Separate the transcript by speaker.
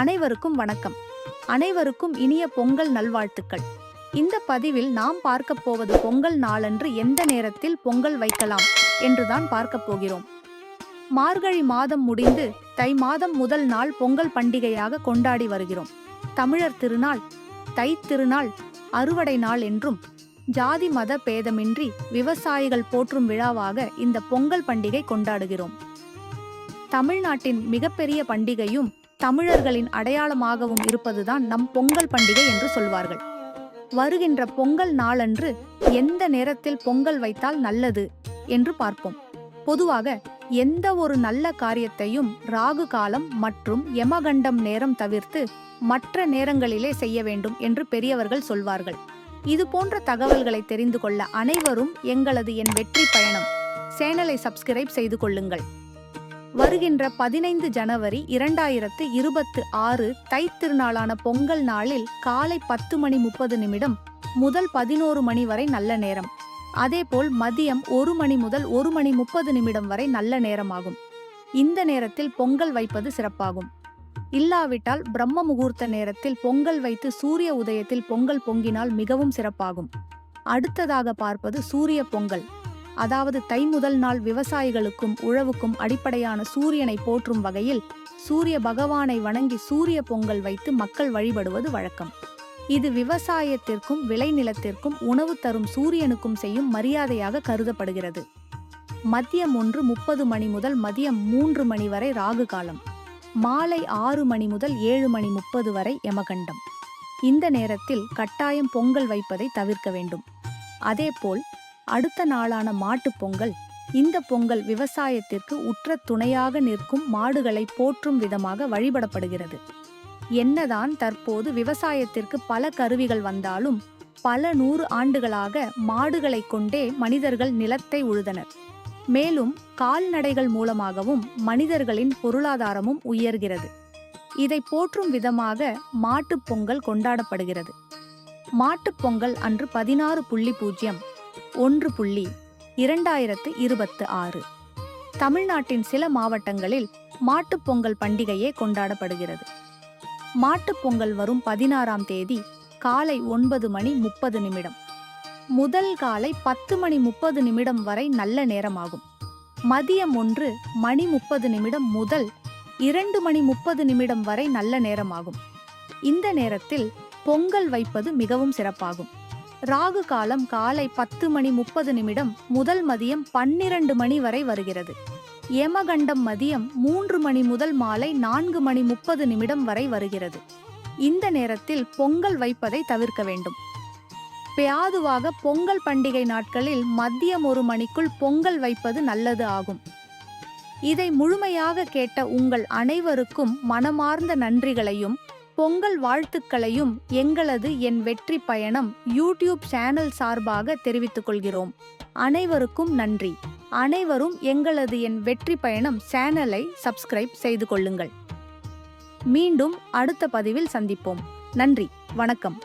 Speaker 1: அனைவருக்கும் வணக்கம். அனைவருக்கும் இனிய பொங்கல் நல்வாழ்த்துக்கள். இந்த பதிவில் நாம் பார்க்கப் போவது பொங்கல் நாளன்று எந்த நேரத்தில் பொங்கல் வைக்கலாம் என்றுதான் பார்க்கப் போகிறோம். மார்கழி மாதம் முடிந்து தை மாதம் முதல் நாள் பொங்கல் பண்டிகையாக கொண்டாடி வருகிறோம். தமிழர் திருநாள், தை திருநாள், அறுவடை நாள் என்றும் ஜாதி மத பேதமின்றி விவசாயிகள் போற்றும் விழாவாக இந்த பொங்கல் பண்டிகை கொண்டாடுகிறோம். தமிழ்நாட்டின் மிகப்பெரிய பண்டிகையும் தமிழர்களின் அடையாளமாகவும் இருப்பதுதான் நம் பொங்கல் பண்டிகை என்று சொல்வார்கள். வருகின்ற பொங்கல் நாளன்று எந்த நேரத்தில் பொங்கல் வைத்தால் நல்லது என்று பார்ப்போம். பொதுவாக எந்த ஒரு நல்ல காரியத்தையும் ராகு காலம் மற்றும் யமகண்டம் நேரம் தவிர்த்து மற்ற நேரங்களிலே செய்ய வேண்டும் என்று பெரியவர்கள் சொல்வார்கள். இது போன்ற தகவல்களை தெரிந்து கொள்ள அனைவரும் எங்களது என் வெற்றி பயணம் சேனலை சப்ஸ்கிரைப் செய்து கொள்ளுங்கள். வருகின்ற 15 ஜனவரி 2026 தை திருநாளான பொங்கல் நாளில் காலை 10:30 முதல் 11 மணி வரை நல்ல நேரம். அதேபோல் மதியம் 1 மணி முதல் 1:30 வரை நல்ல நேரமாகும். இந்த நேரத்தில் பொங்கல் வைப்பது சிறப்பாகும். இல்லாவிட்டால் பிரம்ம முகூர்த்த நேரத்தில் பொங்கல் வைத்து சூரிய உதயத்தில் பொங்கல் பொங்கினால் மிகவும் சிறப்பாகும். அடுத்ததாக பார்ப்பது சூரிய பொங்கல். அதாவது தை முதல் நாள் விவசாயிகளுக்கும் உழவுக்கும் அடிப்படையான சூரியனை போற்றும் வகையில் சூரிய பகவானை வணங்கி சூரிய பொங்கல் வைத்து மக்கள் வழிபடுவது வழக்கம். இது விவசாயத்திற்கும் விளைநிலத்திற்கும் உணவு தரும் சூரியனுக்கும் செய்யும் மரியாதையாக கருதப்படுகிறது. மதியம் 1:30 முதல் மதியம் 3 மணி வரை ராகு காலம். மாலை 6 மணி முதல் 7:30 வரை யமகண்டம். இந்த நேரத்தில் கட்டாயம் பொங்கல் வைப்பதை தவிர்க்க வேண்டும். அதேபோல் அடுத்த நாளான மாட்டுப் பொங்கல். இந்த பொங்கல் விவசாயத்திற்கு உற்ற துணையாக நிற்கும் மாடுகளை போற்றும் விதமாக வழிபடப்படுகிறது. என்னதான் தற்போது விவசாயத்திற்கு பல கருவிகள் வந்தாலும் பல 100 ஆண்டுகளாக மாடுகளை கொண்டே மனிதர்கள் நிலத்தை உழுதனர். மேலும் கால்நடைகள் மூலமாகவும் மனிதர்களின் பொருளாதாரமும் உயர்கிறது. இதை போற்றும் விதமாக மாட்டுப் பொங்கல் கொண்டாடப்படுகிறது. மாட்டுப் பொங்கல் அன்று 16.1.2026 தமிழ்நாட்டின் சில மாவட்டங்களில் மாட்டுப் பொங்கல் பண்டிகையே கொண்டாடப்படுகிறது. மாட்டுப் பொங்கல் வரும் 16ஆம் தேதி காலை 9:30 முதல் காலை 10:30 வரை நல்ல நேரமாகும். மதியம் 1:30 முதல் 2:30 வரை நல்ல நேரமாகும். இந்த நேரத்தில் பொங்கல் வைப்பது மிகவும் சிறப்பாகும். ராகு காலம் காலை 10:30 முதல் மதியம் 12 மணி வரை வருகிறது. யமகண்டம் மதியம் 3 மணி முதல் மாலை 4:30 வரை வருகிறது. இந்த நேரத்தில் பொங்கல் வைப்பதை தவிர்க்க வேண்டும். பொதுவாக பொங்கல் பண்டிகை நாட்களில் மதியம் 1 மணிக்குள் பொங்கல் வைப்பது நல்லது ஆகும். இதை முழுமையாக கேட்ட உங்கள் அனைவருக்கும் மனமார்ந்த நன்றிகளையும் பொங்கல் வாழ்த்துக்களையும் எங்களது என் வெற்றி பயணம் யூடியூப் சேனல் சார்பாக தெரிவித்துக் கொள்கிறோம். அனைவருக்கும் நன்றி. அனைவரும் எங்களது என் வெற்றி பயணம் சேனலை சப்ஸ்கிரைப் செய்து கொள்ளுங்கள். மீண்டும் அடுத்த பதிவில் சந்திப்போம். நன்றி, வணக்கம்.